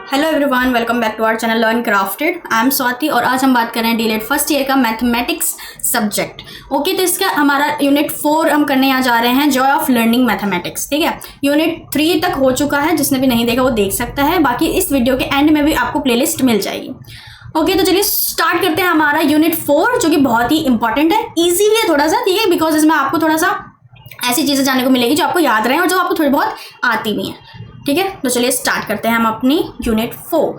Hello everyone, welcome back to our channel learn crafted. I am Swati और आज हम बात कर रहे हैं डीलेट फर्स्ट ईयर का मैथमेटिक्स सब्जेक्ट। ओके, तो इसका हमारा यूनिट 4 हम करने यहाँ जा रहे हैं, जॉय ऑफ लर्निंग मैथमेटिक्स। ठीक है, यूनिट 3 तक हो चुका है, जिसने भी नहीं देखा वो देख सकता है, बाकी इस वीडियो के एंड में भी आपको प्लेलिस्ट मिल जाएगी। ओके, तो चलिए स्टार्ट करते हैं हमारा यूनिट 4, जो कि बहुत ही इंपॉर्टेंट है, ईजी भी है थोड़ा सा। ठीक है, बिकॉज इसमें आपको थोड़ा सा ऐसी चीज़ें जानने को मिलेगी जो आपको याद रहे और जो आपको थोड़ी बहुत आती भी हैं। ठीक है, तो चलिए स्टार्ट करते हैं हम अपनी यूनिट 4।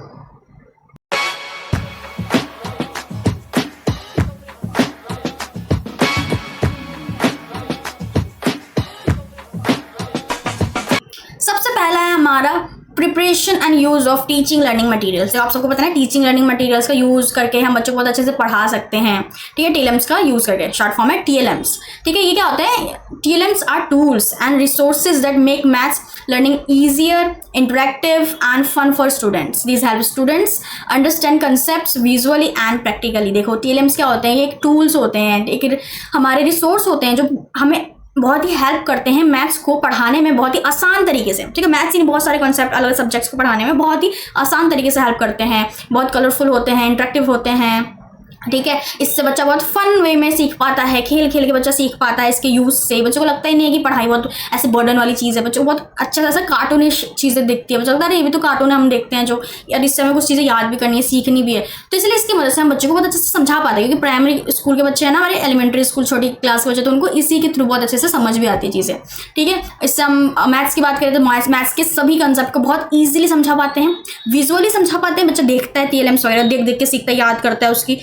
सबसे पहला है हमारा preparation and use of teaching learning materials. तो आप सबको पता है टीचिंग लर्निंग मटेरियल्स का यूज करके हम बच्चों को बहुत अच्छे से पढ़ा सकते हैं। ठीक है, टीएलएम्स का यूज करके, शॉर्ट फॉर्म है टीएलएम्स। ठीक है, ये क्या होता है? TLMs are tools and resources that make maths learning easier, interactive and fun for students. These help students understand concepts visually and practically. देखो TLMs क्या होते हैं? ये एक टूल्स होते हैं, एक हमारे रिसोर्स होते हैं जो हमें बहुत ही हेल्प करते हैं मैथ्स को पढ़ाने में बहुत ही आसान तरीके से। ठीक है, मैथ्स ही बहुत सारे कॉन्सेप्ट अलग सब्जेक्ट्स को पढ़ाने में बहुत ही आसान तरीके से हेल्प करते हैं, बहुत कलरफुल होते हैं, इंटरेक्टिव होते हैं। ठीक है, इससे बच्चा बहुत फन वे में सीख पाता है, खेल खेल के बच्चा सीख पाता है इसके यूज से। बच्चों को लगता ही नहीं है कि पढ़ाई बहुत ऐसे बर्डन वाली चीज़ है। बच्चों को बहुत अच्छा सा कार्टूनिश चीज़ें दिखती है, बच्चा लगता है ये भी तो कार्टून है, हम देखते हैं जो यार इससे हमें कुछ चीज़ें याद भी करनी है, सीखनी भी है। तो इसलिए इसकी मदद से हम बच्चों को बहुत अच्छे से समझा पाते हैं, क्योंकि प्राइमरी स्कूल के बच्चे हैं ना, हमारे एलिमेंट्री स्कूल छोटी क्लास के बच्चे, तो उनको इसी के थ्रू बहुत अच्छे से समझ भी आती है चीज़ें। ठीक है, इससे हम मैथ्स की बात करें तो मैथ्स के सभी कंसेप्ट को बहुत ईजिली समझा पाते हैं, विजुअली समझा पाते हैं। बच्चा देखता है TLMs वगैरह, देख देख के सीखता है, याद करता है, उसकी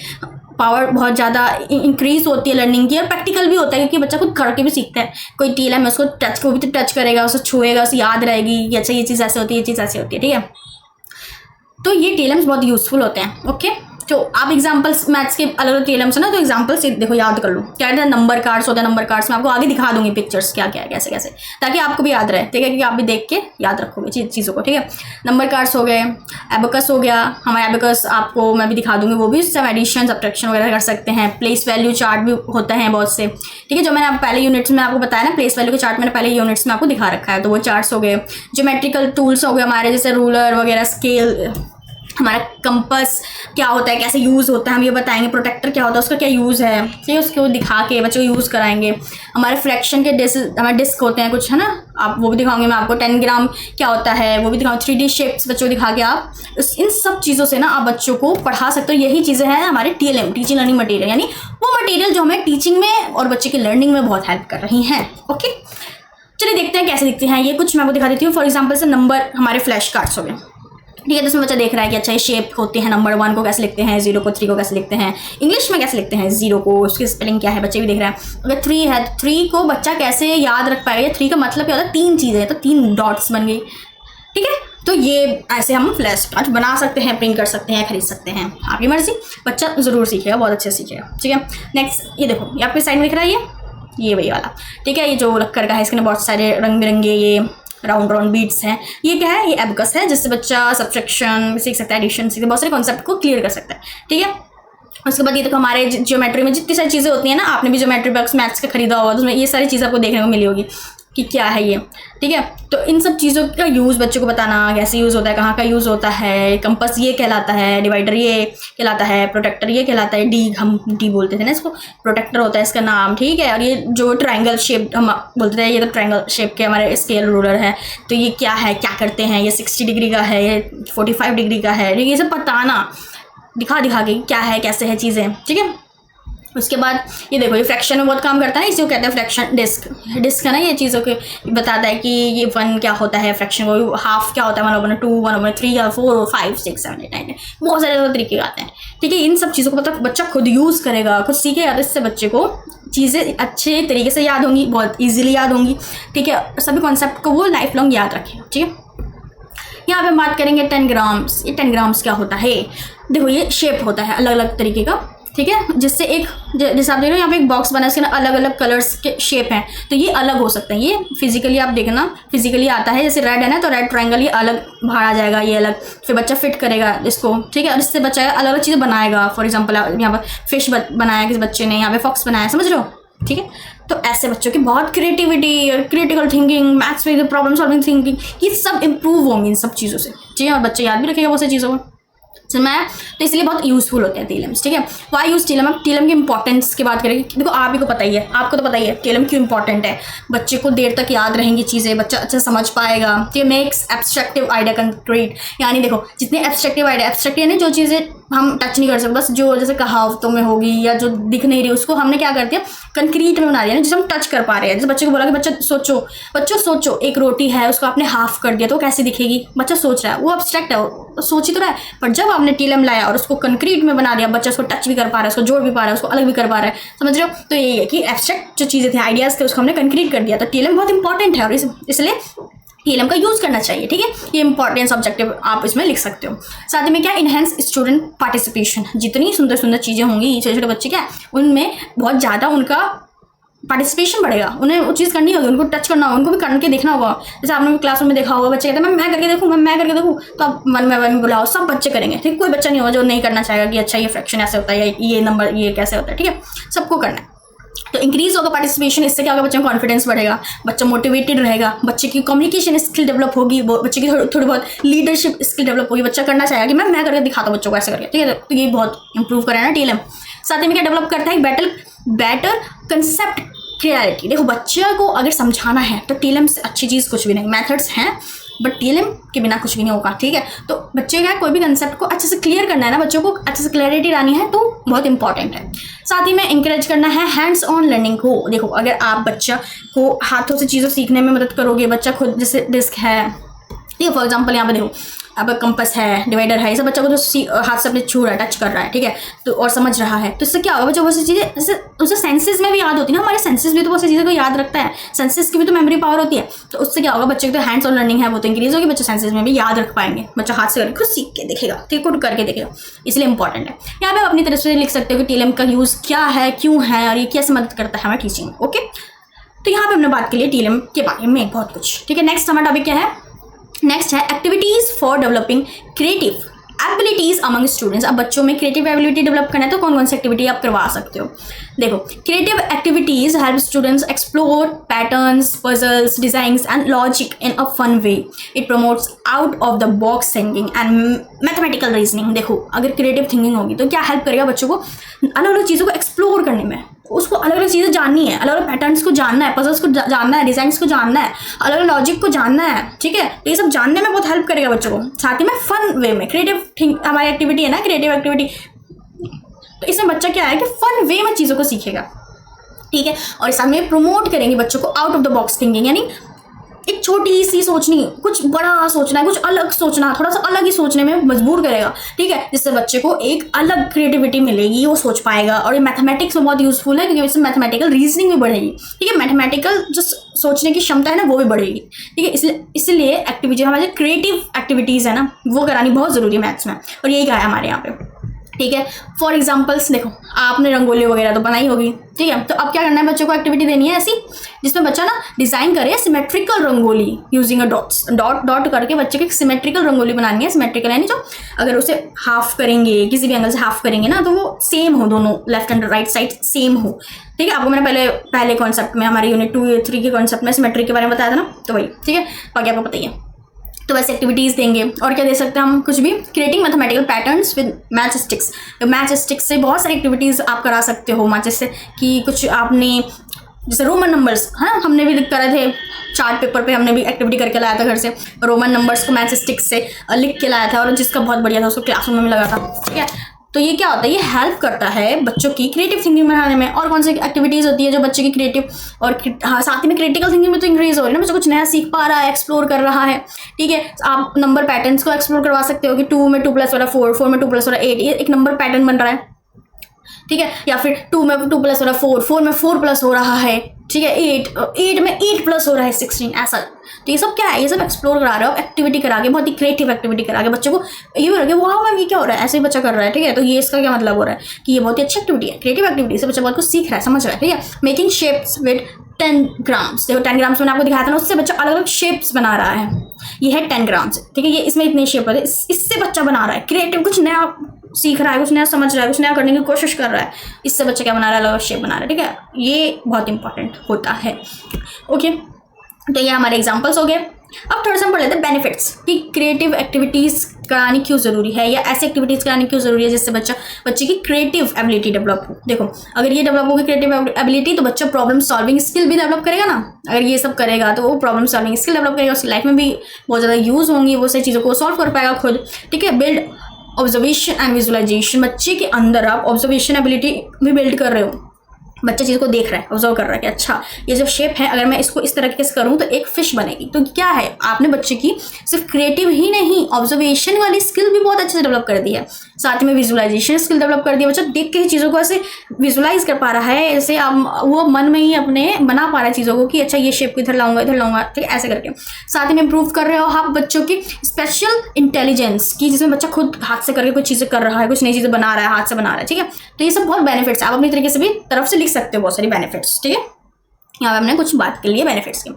पावर बहुत ज़्यादा इंक्रीज होती है लर्निंग की। और प्रैक्टिकल भी होता है, क्योंकि बच्चा खुद करके भी सीखता है। कोई TLM है, उसको टच को भी तो टच करेगा, उसको छुएगा, उसे याद रहेगी कि अच्छा ये चीज़ ऐसे होती है, ये चीज़ ऐसे होती है। ठीक है, तो ये TLMs बहुत यूजफुल होते हैं। ओके, तो आप एग्जाम्पल्स मैथ्स के अलग अलग TLMs है ना, तो एग्जाम्पल्स देखो, याद कर लो। क्या कहते हैं? नंबर कार्ड्स होते हैं। नंबर कार्ड्स में आपको आगे दिखा दूंगी पिक्चर्स क्या क्या है, कैसे कैसे, ताकि आपको भी याद रहे। ठीक है, क्योंकि आप भी देख के याद रखोगे चीज़ों को। ठीक है, नंबर कार्ड्स हो गए, एबेकस हो गया। हमारे एबेकस आपको मैं भी दिखा दूंगी, वो भी सब एडिशन सब्ट्रैक्शन वगैरह कर सकते हैं। प्लेस वैल्यू चार्ट भी होता है बहुत से। ठीक है, जो मैंने पहले यूनिट्स में आपको बताया ना, प्लेस वैल्यू के चार्ट मैंने पहले यूनिट्स में आपको दिखा रखा है, तो वो चार्ट्स हो गए। ज्योमेट्रिकल टूल्स हो गए हमारे, जैसे रूलर वगैरह, स्केल, हमारा कंपास क्या होता है, कैसे यूज़ होता है, हम ये बताएंगे। प्रोटेक्टर क्या होता है, उसका क्या यूज़ है, ठीक है, उसको दिखा के बच्चों को यूज़ कराएंगे। हमारे फ्रैक्शन के हमारे डिस्क होते हैं कुछ, है ना, आप वो भी दिखाऊंगे मैं आपको। 10 ग्राम क्या होता है वो भी दिखाऊंगा। 3D शेप्स बच्चों को दिखा के आप इन सब चीज़ों से ना आप बच्चों को पढ़ा सकते हो। यही चीज़ें हैं हमारे TLM, टीचिंग लर्निंग मटेरियल, यानी वो मटेरियल जो हमें टीचिंग में और बच्चे की लर्निंग में बहुत हेल्प कर रही हैं। ओके, चलिए देखते हैं कैसे दिखती हैं ये। कुछ मैं आपको दिखा देती हूँ। फॉर एग्जाम्पल से नंबर हमारे फ्लैश कार्ड्स हो गए। ठीक है, तो इसमें बच्चा देख रहा है कि अच्छा ये शेप होते हैं, नंबर 1 को कैसे लिखते हैं, 0 को 3 को कैसे लिखते हैं, इंग्लिश में कैसे लिखते हैं 0 को, उसकी स्पेलिंग क्या है, बच्चे भी देख रहे हैं। अगर 3 है तो 3 को बच्चा कैसे याद रख पाएगा? 3 का मतलब क्या होता है? 3 चीज़ें, तो 3 डॉट्स बन गई। ठीक है, तो ये ऐसे हम फ्लैश कार्ड बना सकते हैं, प्रिंट कर सकते हैं, खरीद सकते हैं, आपकी मर्जी। बच्चा ज़रूर सीखेगा, बहुत अच्छे सीखेगा। ठीक है, नेक्स्ट ये देखो, ये आपके साइड में दिख रहा है, ये वही वाला। ठीक है, ये जो लक्कर का है, इसके बहुत सारे रंग बिरंगे ये राउंड राउंड बीट्स हैं। ये क्या है? ये एबेकस है, जिससे बच्चा सब्ट्रैक्शन सीख सकता है, एडिशन सीख, बहुत सारे कॉन्सेप्ट को क्लियर कर सकता है। ठीक है, उसके बाद ये देखो, हमारे ज्योमेट्री में जितनी सारी चीज़ें होती हैं ना, आपने भी ज्योमेट्री बॉक्स मैथ्स का खरीदा होगा, तो उसमें ये सारी चीज़ें आपको देखने को मिली होगी कि क्या है ये। ठीक है, तो इन सब चीज़ों का यूज़ बच्चों को बताना, कैसे यूज़ होता है, कहाँ का यूज़ होता है। कंपास ये कहलाता है, डिवाइडर ये कहलाता है, प्रोटेक्टर ये कहलाता है, डी हम डी बोलते थे ना इसको, प्रोटेक्टर होता है इसका नाम। ठीक है, और ये जो ट्रायंगल शेप हम बोलते थे, ये तो ट्रायंगल शेप के हमारे स्केल रूलर है। तो ये क्या है, क्या करते हैं, ये 60 डिग्री का है, ये 45 डिग्री का है। ये सब बताना, दिखा दिखा के क्या है, कैसे है चीज़ें। ठीक है, उसके बाद ये देखो, ये फ्रैक्शन में बहुत काम करता है, इसी को कहते हैं फ्रैक्शन डिस्क। डिस्क है ना, ये चीज़ों के बताता है कि ये 1 क्या होता है, फ्रैक्शन को हाफ क्या होता है, 1/2, 1/3 या 4, 5, 6, 7, 8, 9, बहुत सारे तरीके आते हैं। ठीक है, इन सब चीज़ों को मतलब बच्चा खुद यूज़ करेगा, खुद सीखेगा, तो इससे बच्चे को चीज़ें अच्छे तरीके से याद होंगी, बहुत ईजिली याद होंगी। ठीक है, सभी कॉन्सेप्ट को वो लाइफ लॉन्ग याद रखेगा। ठीक है, यहाँ पे हम बात करेंगे 10 ग्राम्स। ये 10 ग्राम्स क्या होता है? देखो, ये शेप होता है अलग अलग तरीके का। ठीक है, जिससे एक जैसे आप देख रहे हो यहाँ पे एक बॉक्स बना है, इसके ना अलग अलग कलर्स के शेप हैं, तो ये अलग हो सकते हैं। ये फिजिकली आप देखना, फिजिकली आता है, जैसे रेड है ना, तो रेड ट्रायंगल ये अलग बाहर आ जाएगा, ये अलग, फिर बच्चा फिट करेगा इसको। ठीक है, और इससे बच्चा अलग अलग चीज़ें बनाएगा। फॉर एग्जाम्पल यहाँ पर फिश बनाया किसी बच्चे ने, यहाँ पे फॉक्स बनाया, समझ रहे हो? ठीक है। तो ऐसे बच्चों की बहुत क्रिएटिविटी और क्रिटिकल थिंकिंग, मैथ्स में प्रॉब्लम सॉल्विंग थिंकिंग, ये सब इंप्रूव होंगी इन सब चीज़ों से, ठीक है। और बच्चे याद भी रखेगा वो सब चीज़ों को। मैं तो इसलिए बहुत यूजफुल होते हैं टीएलएम्स, ठीक है। Why use TLM? अब टीएलएम की इंपॉर्टेंस की बात करेंगे। देखो आप ही को पता ही है, आपको तो पता ही है टीएलएम क्यों इंपॉर्टेंट है। बच्चे को देर तक याद रहेंगी चीज़ें, बच्चा अच्छे से समझ पाएगा। ये मेक्स एब्स्ट्रक्टिव आइडिया कंक्रीट, यानी देखो जितने एब्स्ट्रक्टिव आइडिया, एब्स्ट्रक्ट यानी जो चीज़ें हम टच नहीं कर सकते, बस जो जैसे कहावतों में होगी या जो दिख नहीं रही उसको हमने क्या कर दिया, कंक्रीट में बना दिया ना, जिसे हम टच कर पा रहे हैं। जैसे बच्चे को बोला कि बच्चों सोचो एक रोटी है, उसको आपने हाफ कर दिया तो कैसी दिखेगी? बच्चा सोच रहा है, वो एब्स्ट्रैक्ट है, वो सोच ही तो रहा है। पर जब आपने टीएलएम लाया और उसको कंक्रीट में बना दिया, बच्चा उसको टच भी कर पा रहा है, उसको जोड़ भी पा रहा है, उसको अलग भी कर पा रहा है, समझ रहे हो। तो यही है कि एब्स्ट्रैक्ट जो चीज़ें थी, आइडियाज़ थे, उसको हमने कंक्रीट कर दिया। तो टीएलएम बहुत इंपॉर्टेंट है और इसलिए टीएलएम का यूज़ करना चाहिए, ठीक है। ये इंपॉर्टेंस ऑब्जेक्टिव आप इसमें लिख सकते हो। साथ ही में क्या, इनहेंस स्टूडेंट पार्टिसिपेशन। जितनी सुंदर सुंदर चीज़ें होंगी, छोटे छोटे बच्चे क्या उनमें बहुत ज़्यादा उनका पार्टिसिपेशन बढ़ेगा, उन्हें वो चीज़ करनी होगी, उनको टच करना होगा, उनको भी करके देखना होगा। जैसे आपने क्लासरूम में देखा होगा, बच्चे कहते हैं मैं करके देखूँ, मैं करके देखूँ, तो आप मन में बुलाओ, सब बच्चे करेंगे, ठीक। कोई बच्चा नहीं होगा जो नहीं करना चाहेगा कि अच्छा ये फ्रैक्शन ऐसे होता है या ये नंबर ये कैसे होता है, ठीक है। सबको करना है। तो इंक्रीज होगा पार्टिसिपेशन, इससे क्या होगा, बच्चों का कॉन्फिडेंस बढ़ेगा, बच्चा मोटिवेटेड रहेगा, बच्चे की कम्युनिकेशन स्किल डेवलप होगी, बच्चे की थोड़ी बहुत लीडरशिप स्किल डेवलप होगी। बच्चा करना चाहेगा कि मैं करके दिखाता हूँ बच्चों को ऐसे करके, ठीक है। तो ये बहुत इंप्रूव करेगा ना टीएलएम। साथ ही में क्या डेवलप करता है, बेटर कंसेप्ट क्लियरिटी। देखो बच्चे को अगर समझाना है तो टीएलएम से अच्छी चीज़ कुछ भी नहीं। मेथड्स हैं बट टीएलएम के बिना कुछ भी नहीं होगा, ठीक है। तो बच्चे का कोई भी कंसेप्ट को अच्छे से क्लियर करना है ना, बच्चों को अच्छे से क्लैरिटी लानी है, तो बहुत इंपॉर्टेंट है। साथ ही में इंकरेज करना है हैंड्स ऑन लर्निंग को। देखो अगर आप बच्चा को हाथों से चीज़ें सीखने में मदद करोगे, बच्चा खुद जैसे डिस्क है, ठीक है, फॉर एग्जाम्पल यहाँ पे देखो अब कंपस है, डिवाइडर है, ये सब बच्चा को जो हाथ से अपने छू रहा है, टच कर रहा है, ठीक है, तो और समझ रहा है, तो इससे क्या होगा, बच्चा वो सी चीज़ें जैसे उसे सेंसेस में भी याद होती है ना, हमारे सेंसेस भी तो बहुत सी चीज़ों को याद रखता है, सेंसेस की भी तो मेमोरी पावर होती है। तो उससे क्या होगा, बच्चे की तो हैंड्स ऑन लर्निंग है वो तो इंक्रीज होगी, बच्चे सेंसेस में भी याद रख पाएंगे, बच्चा हाथ से खुद सीख के देखेगा, ठीक, खुद करके देखेगा, इसलिए इंपॉर्टेंट है। यहाँ पे आप अपनी तरफ से लिख सकते हो कि टीएलएम का यूज़ क्या है, क्यों है और ये कैसे मदद करता है हमारे टीचिंग में, ओके। तो यहाँ पे हमने बात की लिए टीएलएम के बारे में बहुत कुछ, ठीक है। नेक्स्ट हमारा टॉपिक क्या है, नेक्स्ट है activities for developing creative abilities among students. अब बच्चों में क्रिएटिव एबिलिटी डेवलप करना है तो कौन कौन सी एक्टिविटी आप करवा सकते हो। देखो creative activities help students explore patterns, puzzles, designs and logic in a fun way. It promotes out of the box thinking and mathematical reasoning. देखो अगर क्रिएटिव थिंकिंग होगी तो क्या हेल्प करेगा बच्चों को अलग अलग चीज़ों को एक्सप्लोर करने में, उसको अलग अलग चीज़ें जाननी है, अलग अलग पैटर्न्स को जानना है, पजल्स को जानना है, डिजाइन्स को जानना है, अलग अलग लॉजिक को जानना है, ठीक है। तो ये सब जानने में बहुत हेल्प करेगा बच्चों को। साथ ही में फन वे में क्रिएटिव हमारी एक्टिविटी है ना, क्रिएटिव एक्टिविटी, तो इसमें बच्चा क्या है कि फन वे में चीज़ों को सीखेगा, ठीक है। और इस में प्रमोट करेंगे बच्चों को out of the box thinking, यानी एक छोटी सी सोचनी, कुछ बड़ा सोचना है, कुछ अलग सोचना, थोड़ा सा अलग ही सोचने में मजबूर करेगा, ठीक है, जिससे बच्चे को एक अलग क्रिएटिविटी मिलेगी, वो सोच पाएगा। और ये मैथमेटिक्स में बहुत यूजफुल है क्योंकि इससे मैथमेटिकल रीजनिंग भी बढ़ेगी, ठीक है, मैथमेटिकल जो सोचने की क्षमता है ना वो भी बढ़ेगी, ठीक है। इसलिए एक्टिविटी हमारी क्रिएटिव एक्टिविटीज़ है ना वो करानी बहुत ज़रूरी है मैथ्स में, और यही कहा है हमारे यहाँ पे, ठीक है। फॉर एग्जाम्पल्स देखो आपने रंगोली वगैरह तो बनाई होगी, ठीक है, तो अब क्या करना है, बच्चों को एक्टिविटी देनी है ऐसी जिसमें बच्चा ना डिज़ाइन करे symmetrical rangoli using a dot करके बच्चे को एक सिमेट्रिकल रंगोली बनानी है। सिमेट्रिकल यानी जो अगर उसे हाफ करेंगे, किसी भी एंगल से हाफ करेंगे ना, तो वो सेम हो, दोनों left and right side same हो, ठीक है। आपको मैंने पहले कॉन्सेप्ट में हमारे यूनिट 2 या 3 के कॉन्सेप्ट में सिमेट्री के बारे में बताया था ना, तो वही, ठीक है, बाकी आपको पता ही है। तो वैसे एक्टिविटीज़ देंगे। और क्या दे सकते हैं हम, कुछ भी, creating mathematical patterns with match sticks. Match sticks से बहुत सारी एक्टिविटीज़ आप करा सकते हो, मैच से कि कुछ आपने जैसे रोमन नंबर्स, हाँ हमने भी करे थे चार्ट पेपर पे, हमने भी एक्टिविटी करके लाया था घर से, रोमन नंबर्स को मैच स्टिक्स से लिख के लाया था और जिसका बहुत बढ़िया था उसको क्लासरूम में लगा था, ठीक है। तो ये क्या होता है, ये हेल्प करता है बच्चों की क्रिएटिव थिंकिंग बनाने में। और कौन सी एक्टिविटीज़ होती है जो बच्चे की क्रिएटिव और हाँ साथ ही में क्रिटिकल थिंकिंग में तो इंक्रीज हो रही है ना, बच्चा कुछ नया सीख पा रहा है, एक्सप्लोर कर रहा है, ठीक है। आप नंबर पैटर्न्स को एक्सप्लोर करवा सकते हो कि 2 में 2 प्लस हो रहा है 4, 4 में 2 प्लस हो रहा है 8, ये एक नंबर पैटर्न बन रहा है, ठीक है। या फिर 2 में 2 प्लस हो रहा है 4, 4 में 4 प्लस हो रहा है, ठीक है, 8 में 8 प्लस हो रहा है 16, ऐसा। तो ये सब क्या है, ये सब एक्सप्लोर करा रहे हो, एक्टिविटी करा के, बहुत ही क्रिएटिव एक्टिविटी करा के बच्चों को ये भी लगे वाह मैम ये क्या हो रहा है, ऐसे ही बच्चा कर रहा है, ठीक है। तो ये इसका क्या मतलब हो रहा है कि ये बहुत ही अच्छी एक्टिविटी है, क्रिएटिव एक्टिविटी से बच्चा बहुत कुछ सीख रहा है, समझ रहा है, ठीक है। मेकिंग शेप्स विद 10 ग्राम्स, देखो 10 ग्राम्स मैंने आपको दिखाया था ना, उससे बच्चा अलग अलग शेप्स बना रहा है, ये है 10 ग्राम से, ठीक है। ये इसमें इतने शेप होते हैं, इससे बच्चा बना रहा है क्रिएटिव, कुछ नया सीख रहा है, कुछ नया समझ रहा है, कुछ नया करने की कोशिश कर रहा है, इससे बच्चा क्या बना रहा है, अलग शेप बना रहा है, ठीक है। ये बहुत इंपॉर्टेंट होता है। ओके, तो ये हमारे एग्जाम्पल्स हो गए। अब थोड़ा सा हम पढ़ लेते हैं बेनिफिट्स कि क्रिएटिव एक्टिविटीज़ करानी क्यों ज़रूरी है, या ऐसी एक्टिविटीज़ करानी क्यों ज़रूरी है जिससे बच्चे की क्रिएटिव एबिलिटी डेवलप हो। देखो, अगर ये डेवलप होगी क्रिएटिव एबिलिटी, तो बच्चा प्रॉब्लम सॉल्विंग स्किल भी डेवलप करेगा ना। अगर ये सब करेगा तो वो प्रॉब्लम सॉल्विंग स्किल डेवलप करेगा, उसकी लाइफ में भी बहुत ज़्यादा यूज़ होंगी, वो सारी चीज़ों को सॉल्व कर पाएगा खुद, ठीक है। बिल्ड ऑब्जर्वेशन एंड विजुअलाइजेशन, बच्चे के अंदर आप ऑब्जर्वेशन एबिलिटी भी बिल्ड कर रहे हो। बच्चा चीज़ को देख रहा है, ऑब्जर्व कर रहा है कि अच्छा ये जो शेप है, अगर मैं इसको इस तरीके से करूँ तो एक फिश बनेगी। तो क्या है, आपने बच्चे की सिर्फ क्रिएटिव ही नहीं, ऑब्जर्वेशन वाली स्किल भी बहुत अच्छे से डेवलप कर दी है, साथ में विजुअलाइजेशन स्किल डेवलप कर दी है। बच्चा देख के ही चीज़ों को ऐसे विजुअलाइज कर पा रहा है, ऐसे वो मन में ही अपने बना पा रहा है चीज़ों को कि अच्छा ये शेप को इधर लाऊंगा, ठीक है, ऐसे करके। साथ में इम्प्रूव कर रहे हो आप बच्चों की स्पेशल इंटेलिजेंस की, जिसमें बच्चा खुद हाथ से करके कुछ चीज़ें कर रहा है, कुछ नई चीज़ें बना रहा है, हाथ से बना रहा है, ठीक है। तो ये सब बहुत बेनिफिट्स आप अपनी तरीके से भी तरफ से लिख सकते हो, बहुत सारी बेनिफिट्स, ठीक है। यहाँ पे हमने कुछ बात के लिए बेनिफिट्स की।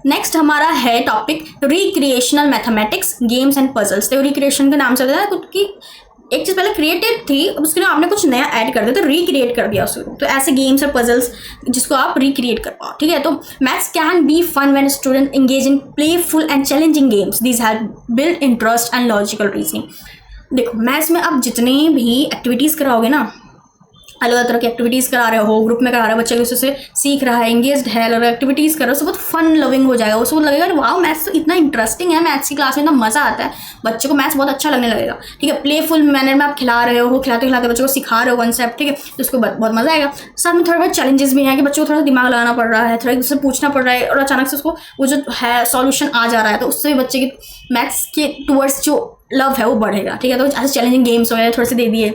नेक्स्ट हमारा है topic recreational mathematics, games and puzzles. तो रिक्रिएशन के नाम से बताया खुद की एक चीज़ पहले क्रिएटिव थी, अब उसके लिए आपने कुछ नया ऐड कर दिया, तो रिक्रिएट कर दिया उसको। तो ऐसे गेम्स और पजल्स जिसको आप रिक्रिएट कर पाओ, ठीक है। तो maths can be fun when student engage in playful and challenging games, these help build interest and logical reasoning. देखो, मैथ्स में आप जितनी भी एक्टिविटीज़ कराओगे ना, अलग अलग तरह की एक्टिविटीज़ करा रहे हो, ग्रुप में करा रहे हो, बच्चे को उससे सीख रहा है, एंगेज्ड है, अलग एक्टिविटीज़ कर रहे हो, उससे बहुत फन लविंग हो जाएगा। उसको लगेगा वाह मैथ्स तो इतना इंटरेस्टिंग है, मैथ्स की क्लास में इतना मज़ा आता है, बच्चे को मैथ्स बहुत अच्छा लगने लगेगा, ठीक है। प्लेफुल मैनर में आप खिला रहे हो, खिलाते खिलाते बच्चों को सिखा रहे हो कॉन्सेप्ट, ठीक है, तो उसको बहुत मज़ा आएगा। साथ में थोड़ा बहुत चैलेंजेस भी हैं कि बच्चों को थोड़ा दिमाग लगाना पड़ रहा है, थोड़ा उससे पूछना पड़ रहा है, और अचानक से उसको वो जो है सॉल्यूशन आ जा रहा है, तो उससे भी बच्चे की मैथ्स के टूवर्ड्स जो लव है वो बढ़ेगा, ठीक है। तो ऐसे चैलेंजिंग गेम्स वगैरह थोड़े से दे दिए,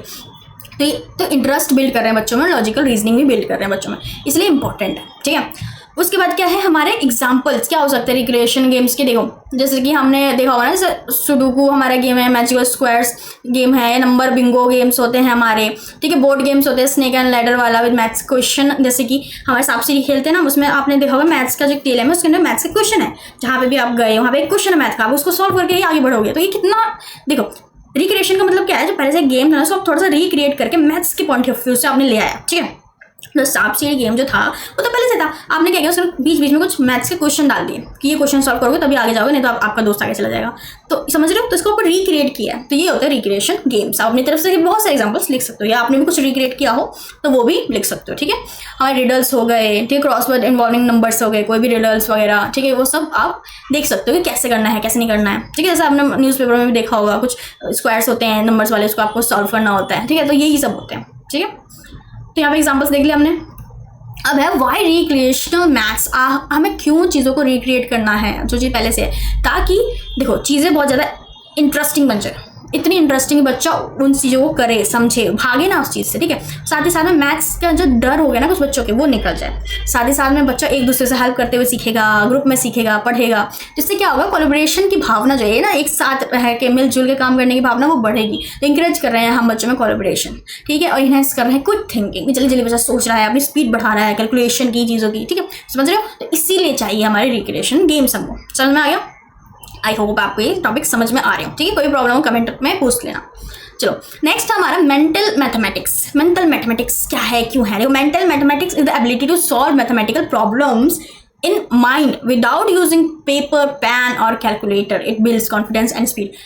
तो इंटरेस्ट बिल्ड कर रहे हैं बच्चों में, लॉजिकल रीजनिंग भी बिल्ड कर रहे हैं बच्चों में, इसलिए इंपॉर्टेंट है, ठीक है। उसके बाद क्या है, हमारे एग्जाम्पल्स क्या हो सकते हैं रिक्रिएशन गेम्स के। देखो, जैसे कि हमने देखा होगा ना, जैसे सुडोकू हमारा गेम है, मैजिकल स्क्वायर्स गेम है, नंबर बिंगो गेम्स होते हैं हमारे, ठीक है। बोर्ड गेम्स होते हैं, स्नेक एंड लैडर वाला विद मैथ्स क्वेश्चन, जैसे कि हमारे सांप सीढ़ी खेलते हैं ना, उसमें आपने देखा होगा मैथ्स का जो खेल है उसके अंदर मैथ्स का क्वेश्चन है, जहाँ पे भी आप गए वहाँ पे एक क्वेश्चन है मैथ का, आप उसको सॉल्व करके ही आगे बढ़ोगे। तो ये कितना, देखो रिक्रिएशन का मतलब क्या है, जो पहले से गेम था ना उसको थोड़ा सा रिक्रिएट करके मैथ्स के पॉइंट ऑफ व्यू से आपने ले आया, ठीक है। तो सांप सीढ़ी गेम जो था वो तो पहले से था, आपने क्या किया उसमें बीच बीच में कुछ मैथ्स के क्वेश्चन डाल दिए कि ये क्वेश्चन सॉल्व करोगे तभी आगे जाओगे, नहीं तो आपका दोस्त आगे चला जाएगा। तो समझ रहे हो, तो इसको ऊपर रिक्रिएट किया है, तो ये होता है रिक्रिएशन गेम्स। आप अपनी तरफ से बहुत सारे एग्जाम्पल्स लिख सकते हो, या आपने भी कुछ रिक्रिएट किया हो तो वो भी लिख सकते हो, ठीक है। हमारे रिडल्स हो गए, ठीक है, क्रॉसवर्ड इन्वॉल्विंग नंबर्स हो गए, कोई भी रिडल्स वगैरह, ठीक है, वो सब आप देख सकते हो कि कैसे करना है कैसे नहीं करना है, ठीक है। जैसे आपने न्यूज़पेपर में भी देखा होगा, कुछ स्क्वायर्स होते हैं नंबर्स वाले, उसको आपको सॉल्व करना होता है, ठीक है। तो यही सब होते हैं, ठीक है। तो यहाँ पे एग्जाम्पल्स देख लिया हमने। अब है वाई रिक्रिएशनल मैथ्स, हमें क्यों चीज़ों को रिक्रिएट करना है जो चीज़ पहले से है, ताकि देखो चीज़ें बहुत ज़्यादा इंटरेस्टिंग बन जाए, इतनी इंटरेस्टिंग बच्चा उन चीज़ों को करे, समझे, भागे ना उस चीज़ से, ठीक है। साथ ही साथ में मैथ्स का जो डर हो गया ना कुछ बच्चों के, वो निकल जाए। साथ ही साथ में बच्चा एक दूसरे से हेल्प करते हुए सीखेगा, ग्रुप में सीखेगा, पढ़ेगा, जिससे क्या होगा, कोलैबोरेशन की भावना जो है ना, एक साथ रह के मिलजुल के काम करने की भावना वो बढ़ेगी। तो इंकरेज कर रहे हैं हम बच्चों में कोलैबोरेशन, ठीक है, और इनहेंस कर रहे हैं क्विक थिंकिंग, जल्दी जल्दी बच्चा सोच रहा है, अपनी स्पीड बढ़ा रहा है कैलकुलेशन की चीज़ों की, ठीक है, समझ रहे हो। तो इसीलिए चाहिए हमारे रिक्रिएशन गेम्स हमको। समझ में आ गया? आई होप आपको ये टॉपिक समझ में आ रहे हो, ठीक है। कोई प्रॉब्लम हो कमेंट में पूछ लेना। चलो नेक्स्ट हमारा मेंटल मैथमेटिक्स। मेंटल मैथमेटिक्स क्या है, क्यों है? देखो, mental mathematics is the ability to solve mathematical problems in mind without using paper, pen or calculator. It builds confidence and speed.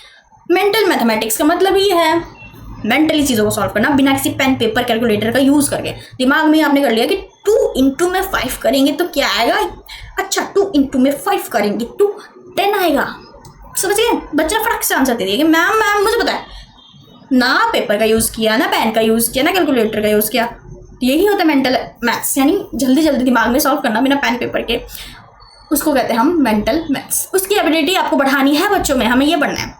Mental mathematics का मतलब ये है मेंटली चीज़ों को सॉल्व करना बिना किसी पेन पेपर कैलकुलेटर का यूज़ करके। दिमाग में आपने कर लिया कि 2 इंटू में 5 करेंगे तो क्या आएगा, अच्छा 2 इंटू में 5 करेंगे तो 10 आएगा। समझ गए? बच्चा फटक से आंसर दे दिया कि मैम मुझे पता है, ना पेपर का यूज़ किया, ना पेन का यूज़ किया, ना कैलकुलेटर का यूज़ किया। यही होता है मेंटल मैथ्स, यानी जल्दी जल्दी दिमाग में सॉल्व करना बिना पेन पेपर के, उसको कहते हैं हम मेंटल मैथ्स। उसकी एबिलिटी आपको बढ़ानी है बच्चों में, हमें ये बढ़ना है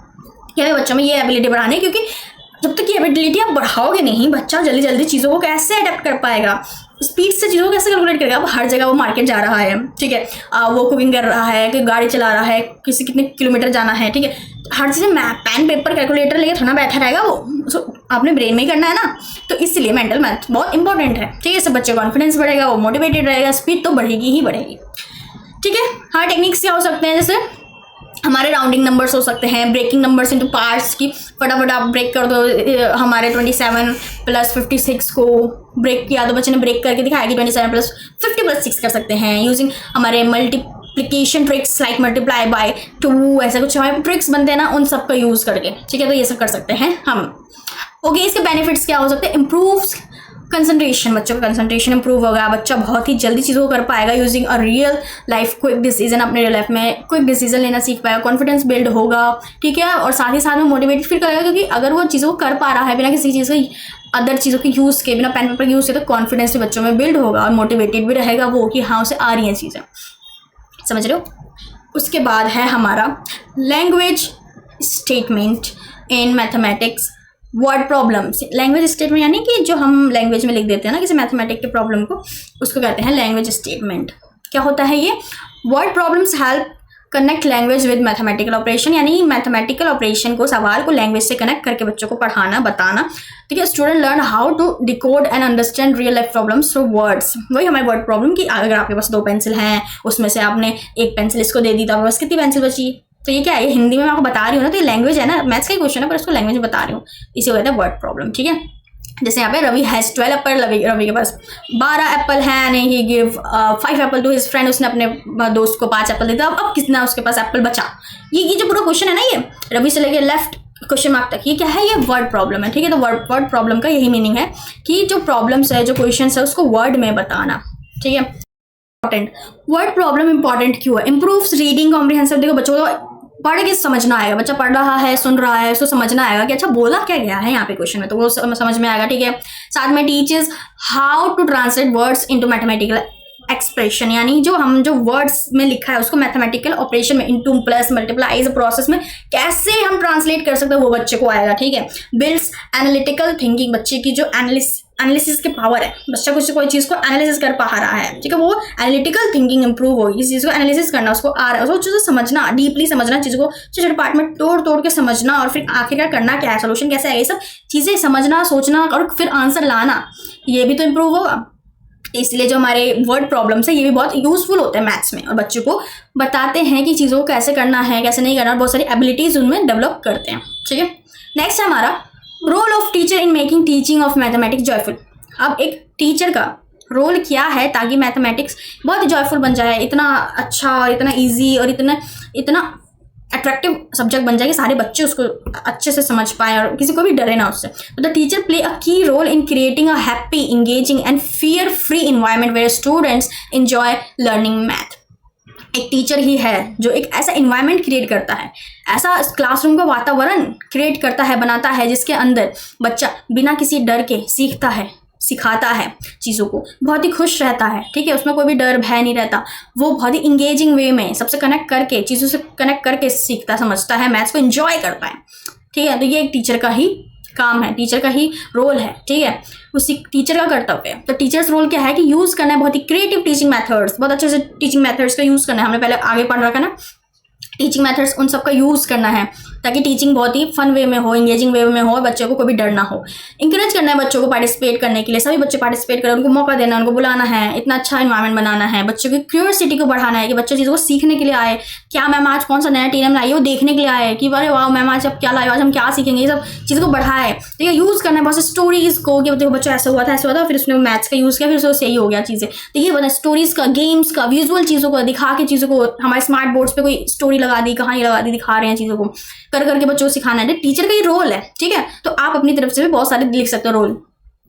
कि हमें बच्चों में ये एबिलिटी बढ़ानी है, क्योंकि जब तक ये एबिलिटी आप बढ़ाओगे नहीं, बच्चा जल्दी जल्दी चीज़ों को कैसे अडेप्ट कर पाएगा, स्पीड से चीज़ों को कैसे कैलकुलेट करेगा। अब हर जगह वो मार्केट जा रहा है, ठीक है, वो कुकिंग कर रहा है, कि गाड़ी चला रहा है, किसी कितने किलोमीटर जाना है, ठीक है, हर चीज़ में पेन पेपर कैलकुलेटर लेके थोड़ा बैठा रहेगा वो, आपने ब्रेन में ही करना है ना। तो इसलिए मेंटल मैथ बहुत इंपॉर्टेंट है, ठीक है। इससे बच्चे का कॉन्फिडेंस बढ़ेगा, वो मोटिवेटेड रहेगा, स्पीड तो बढ़ेगी ही बढ़ेगी, ठीक है। हाँ, टेक्निक्स क्या हो सकते हैं, जैसे हमारे राउंडिंग नंबर्स हो सकते हैं, ब्रेकिंग नंबर्स इनटू पार्ट्स की फटाफट आप ब्रेक कर दो। हमारे 27 + 56 को ब्रेक किया तो बच्चे ने ब्रेक करके दिखाया कि 27 + 50 + 6 कर सकते हैं यूजिंग हमारे multiplication tricks like multiply by 2, ऐसा कुछ हमारे ट्रिक्स बनते हैं ना, उन सब का यूज़ करके, ठीक है। तो ये सब कर सकते हैं हम। ओके, इसके बेनिफिट्स क्या हो सकते हैं? इम्प्रूव्स कंसंट्रेशन, बच्चों का कंसंट्रेशन इंप्रूव होगा, बच्चा बहुत ही जल्दी चीज़ों को कर पाएगा using a real life quick decision, अपने रियल लाइफ में क्विक डिसीजन लेना सीख पाएगा, कॉन्फिडेंस बिल्ड होगा, ठीक है। और साथ ही साथ में मोटिवेटेड फील करेगा, क्योंकि अगर वो चीज़ों को कर पा रहा है बिना किसी चीज़ के, अदर चीज़ों के यूज़ के, बिना पेन पेपर के यूज़ के, तो कॉन्फिडेंस भी बच्चों में बिल्ड होगा और मोटिवेटेड भी रहेगा वो कि हाँ उसे आ रही हैं चीज़ें, समझ रहे हो। उसके बाद है हमारा language statement in mathematics word problems. Language statement यानी कि जो हम लैंग्वेज में लिख देते हैं ना किसी मैथमेटिक के प्रॉब्लम को, उसको कहते हैं लैंग्वेज स्टेटमेंट। क्या होता है ये? Word problems help connect language with mathematical operation, यानी मैथमेटिकल ऑपरेशन को, सवाल को लैंग्वेज से कनेक्ट करके बच्चों को पढ़ाना, बताना, ठीक है। Student learn how to decode and understand real life problems through words. वही हमारे वर्ड प्रॉब्लम की, अगर आपके पास 2 पेंसिल हैं, उसमें से आपने एक पेंसिल इसको दे दी तो आपके पास कितनी पेंसिल बची? तो ये क्या है? ये हिंदी में मैं आपको बता रही हूँ ना, तो ये लैंग्वेज है ना, मैथ्स का ही क्वेश्चन है पर इसको लैंग्वेज में बता रही हूँ, इसे कहते हैं वर्ड प्रॉब्लम, ठीक है। जैसे यहाँ पे रवि हैज़ 12 एप्पल, रवि के पास 12 एप्पल है, नहीं ही give 5 apple to his friend, उसने अपने दोस्त को 5 एप्पल दे दिया। अब कितना उसके पास एप्पल बचा? ये जो पूरा क्वेश्चन है ना, ये रवि से लेके लेफ्ट क्वेश्चन मार्क तक, ये क्या है? ये वर्ड प्रॉब्लम है, ठीक है। तो वर्ड प्रॉब्लम का यही मीनिंग है कि जो प्रॉब्लम्स है, जो क्वेश्चन है, उसको वर्ड में बताना, ठीक है। इंपॉर्टेंट वर्ड प्रॉब्लम इंपॉर्टेंट क्यों है? Improves reading comprehensive. देखो बच्चों को पढ़ के समझना आएगा, बच्चा पढ़ रहा है, सुन रहा है, उसको समझना आएगा कि अच्छा बोला क्या गया है यहाँ पे क्वेश्चन में, तो वो समझ में आएगा, ठीक है। साथ में teachers how to translate words into mathematical expression, यानी जो वर्ड्स में लिखा है उसको मैथमेटिकल ऑपरेशन में, इनटू, प्लस, मल्टीप्लाई, इस प्रोसेस में कैसे हम ट्रांसलेट कर सकते हैं वो बच्चे को आएगा, ठीक है। बिल्ड्स एनालिटिकल थिंकिंग, बच्चे की जो एनालिसिस की पावर है, बच्चा कुछ कोई चीज़ को एनालिसिस कर पा रहा है, ठीक है, वो एनालिटिकल थिंकिंग इंप्रूव होगी। इस चीज़ को एनालिसिस करना उसको आ रहा है, उसको चीज़ें समझना, डीपली समझना, चीज़ों को छोटे छोटे पार्ट में तोड़ के समझना, और फिर आखिरकार करना क्या है, सोल्यूशन कैसे आएगा, ये सब चीज़ें समझना, सोचना और फिर आंसर लाना, ये भी तो इंप्रूव होगा। इसलिए जो हमारे वर्ड प्रॉब्लम्स है ये भी बहुत यूजफुल होते हैं मैथ्स में, और बच्चों को बताते हैं कि चीज़ों को कैसे करना है, कैसे नहीं करना, और बहुत सारी एबिलिटीज़ उनमें डेवलप करते हैं, ठीक है। नेक्स्ट है हमारा role of teacher in making teaching of mathematics joyful. अब एक टीचर का रोल क्या है ताकि मैथमेटिक्स बहुत ही जॉयफुल बन जाए, इतना अच्छा, इतना ईजी और इतना अट्रैक्टिव सब्जेक्ट बन जाए कि सारे बच्चे उसको अच्छे से समझ पाए और किसी को भी डरे ना उससे। तो the teacher play a key role in creating a happy, engaging and fear free environment where students enjoy learning math. एक टीचर ही है जो एक ऐसा इन्वायरमेंट क्रिएट करता है, ऐसा क्लासरूम का वातावरण क्रिएट करता है, बनाता है, जिसके अंदर बच्चा बिना किसी डर के सीखता है, सिखाता है, चीज़ों को बहुत ही खुश रहता है, ठीक है। उसमें कोई भी डर भय नहीं रहता, वो बहुत ही इंगेजिंग वे में सबसे कनेक्ट करके, चीज़ों से कनेक्ट करके सीखता, समझता है, मैथ्स को एंजॉय करता है, ठीक है। तो ये एक टीचर का ही काम है, टीचर का ही रोल है, ठीक है, उसी टीचर का कर्तव्य है। तो टीचर्स रोल क्या है कि यूज़ करना है बहुत ही क्रिएटिव टीचिंग मेथड्स, बहुत अच्छे से टीचिंग मेथड्स का यूज़ करना है। हमने पहले आगे पढ़ रखा ना टीचिंग मेथड्स, उन सब का यूज़ करना है ताकि टीचिंग बहुत ही फन वे में हो, इंगेजिंग वे में हो, बच्चों को कोई भी डर ना हो। इंकरेज करना है बच्चों को पार्टिसिपेट करने के लिए, सभी बच्चे पार्टिसिपेट करें, उनको मौका देना, उनको बुलाना है, इतना अच्छा इन्वायरमेंट बनाना है, बच्चों की क्यूरियोसिटी को बढ़ाना है कि बच्चे चीज़ों को सीखने के लिए आए, क्या मैम आज कौन सा नया टीएम लाई वो देखने के लिए आए कि अरे वाह मैम आज अब क्या लाए, आज हम क्या सीखेंगे, ये सब चीज़ों को बढ़ाए। तो ये यूज़ करना है बहुत सी स्टोरीज़ को कि देखो बच्चा ऐसा हुआ था, फिर उसने मैथ्स का यूज़ किया, फिर उसको सही हो गया चीज़ें। तो ये बता स्टोरीज़ का, गेम्स का, विजुअल चीज़ों को दिखा के, चीज़ों को हमारे स्मार्ट बोर्ड्स पे कोई स्टोरी लगा दी, कहानी लगा दी, दिखा रहे हैं, चीज़ों को कर करके बच्चों को सिखाना है। टीचर का ही रोल है, ठीक है। तो आप अपनी तरफ से भी बहुत सारे लिख सकते हो रोल।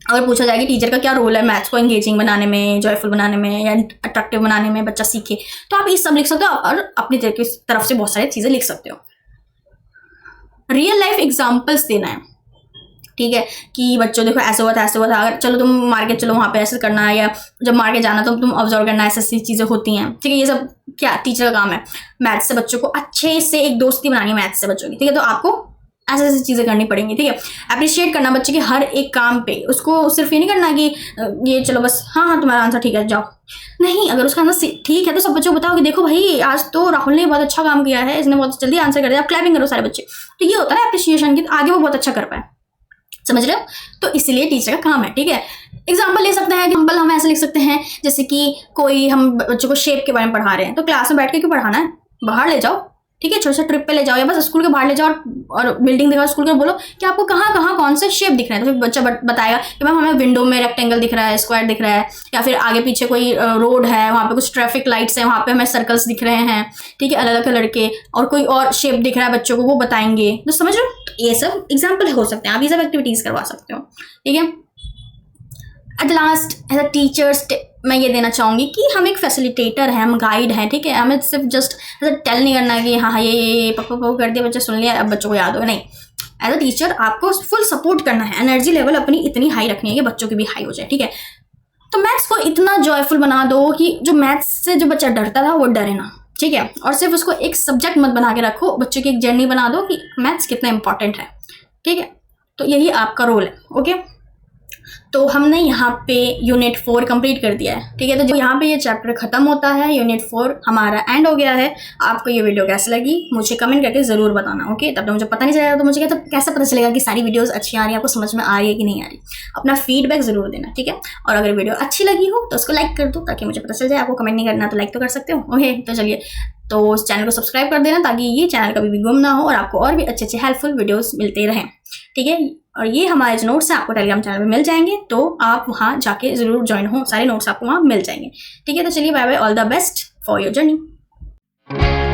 अगर पूछा जाए कि टीचर का क्या रोल है मैथ्स को एंगेजिंग बनाने में, जॉयफुल बनाने में या अट्रैक्टिव बनाने में, बच्चा सीखे, तो आप ये सब लिख सकते हो और अपनी तरफ से बहुत सारी चीज़ें लिख सकते हो। रियल लाइफ एग्जाम्पल्स देना है, ठीक है, कि बच्चों देखो ऐसे हुआ था, ऐसे हुआ था, अगर चलो तुम मार्केट चलो वहाँ पे ऐसे करना है, या जब मार्केट जाना तो तुम ऑब्जर्व करना, ऐसी चीज़ें होती हैं, ठीक है। ये सब क्या टीचर का काम है। मैथ्स से बच्चों को अच्छे से एक दोस्ती बनानी है मैथ्स से बच्चों की, ठीक है। तो आपको ऐसी चीज़ें करनी पड़ेंगी, ठीक है। अप्रिशिएट करना बच्चे के हर एक काम पे, उसको सिर्फ ये नहीं करना कि ये चलो बस हाँ तुम्हारा आंसर ठीक है जाओ, नहीं, अगर उसका आंसर ठीक है तो सब बच्चों को बताओ कि देखो भाई आज तो राहुल ने बहुत अच्छा काम किया है, इसने बहुत जल्दी आंसर कर दिया, आप क्लैपिंग करो सारे बच्चे। तो ये होता है अप्रिशिएशन की, आगे वो बहुत अच्छा कर पाए, समझ रहे हो। तो इसलिए टीचर का काम है, ठीक है। एग्जाम्पल ले सकते हैं, एग्जाम्पल हम ऐसे लिख सकते हैं जैसे कि कोई हम बच्चों को शेप के बारे में पढ़ा रहे हैं, तो क्लास में बैठ के क्यों पढ़ाना है, बाहर ले जाओ, ठीक है, छोटे से ट्रिप पे ले जाओ या बस स्कूल के बाहर ले जाओ और बिल्डिंग दिखाओ स्कूल के, बोलो कि आपको कहाँ कहाँ कौन से शेप दिख रहे हैं। तो फिर बच्चा बताएगा कि मैम हमें विंडो में रेक्टेंगल दिख रहा है, स्क्वायर दिख रहा है, या फिर आगे पीछे कोई रोड है, वहाँ पे कुछ ट्रैफिक लाइट्स हैं, वहाँ पे हमें सर्कल्स दिख रहे हैं, ठीक है, अलग अलग कलर के, और कोई और शेप दिख रहा है बच्चों को, वो बताएंगे। तो समझ रहे हो, ये सब एग्जाम्पल हो सकते हैं, आप ये सब एक्टिविटीज करवा सकते हो। ठीक है, at last as a teachers मैं ये देना चाहूँगी कि हम एक फैसिलिटेटर हैं, हम गाइड हैं। ठीक है, हमें सिर्फ जस्ट ऐसा टेल नहीं करना कि हाँ ये पप्पा कर दिया, बच्चे सुन लिया, अब बच्चों को याद हो, नहीं। एज अ टीचर आपको फुल सपोर्ट करना है, एनर्जी लेवल अपनी इतनी हाई रखनी है कि बच्चों की भी हाई हो जाए। ठीक है, तो मैथ्स को इतना जॉयफुल बना दो कि जो मैथ्स से जो बच्चा डरता था वो डरे ना। ठीक है, और सिर्फ उसको एक सब्जेक्ट मत बना के रखो, बच्चों की एक जर्नी बना दो कि मैथ्स कितना इंपॉर्टेंट है। ठीक है, तो यही आपका रोल है। ओके, तो हमने यहाँ पे यूनिट 4 कंप्लीट कर दिया है। ठीक है, तो जो यहाँ पे ये चैप्टर खत्म होता है, यूनिट 4 हमारा एंड हो गया है। आपको ये वीडियो कैसे लगी मुझे कमेंट करके ज़रूर बताना। ओके, तब तो मुझे पता नहीं चलेगा, तो मुझे कैसे पता चलेगा कि सारी वीडियोस अच्छी आ रही है, आपको समझ में आ रही है कि नहीं आ रही। अपना फीडबैक ज़रूर देना। ठीक है, और अगर वीडियो अच्छी लगी हो तो उसको लाइक कर दो ताकि मुझे पता चल जाए। आपको कमेंट नहीं करना तो लाइक तो कर सकते हो। ओके, तो चलिए, तो इस चैनल को सब्सक्राइब कर देना ताकि ये चैनल कभी भी गुम ना हो और आपको और भी अच्छे अच्छे हेल्पफुल वीडियोस मिलते रहें। ठीक है, और ये हमारे जो नोट्स हैं आपको टेलीग्राम चैनल पे मिल जाएंगे, तो आप वहाँ जाके ज़रूर ज्वाइन हो, सारे नोट्स आपको वहाँ मिल जाएंगे। ठीक है, तो चलिए bye bye, all the best for your journey.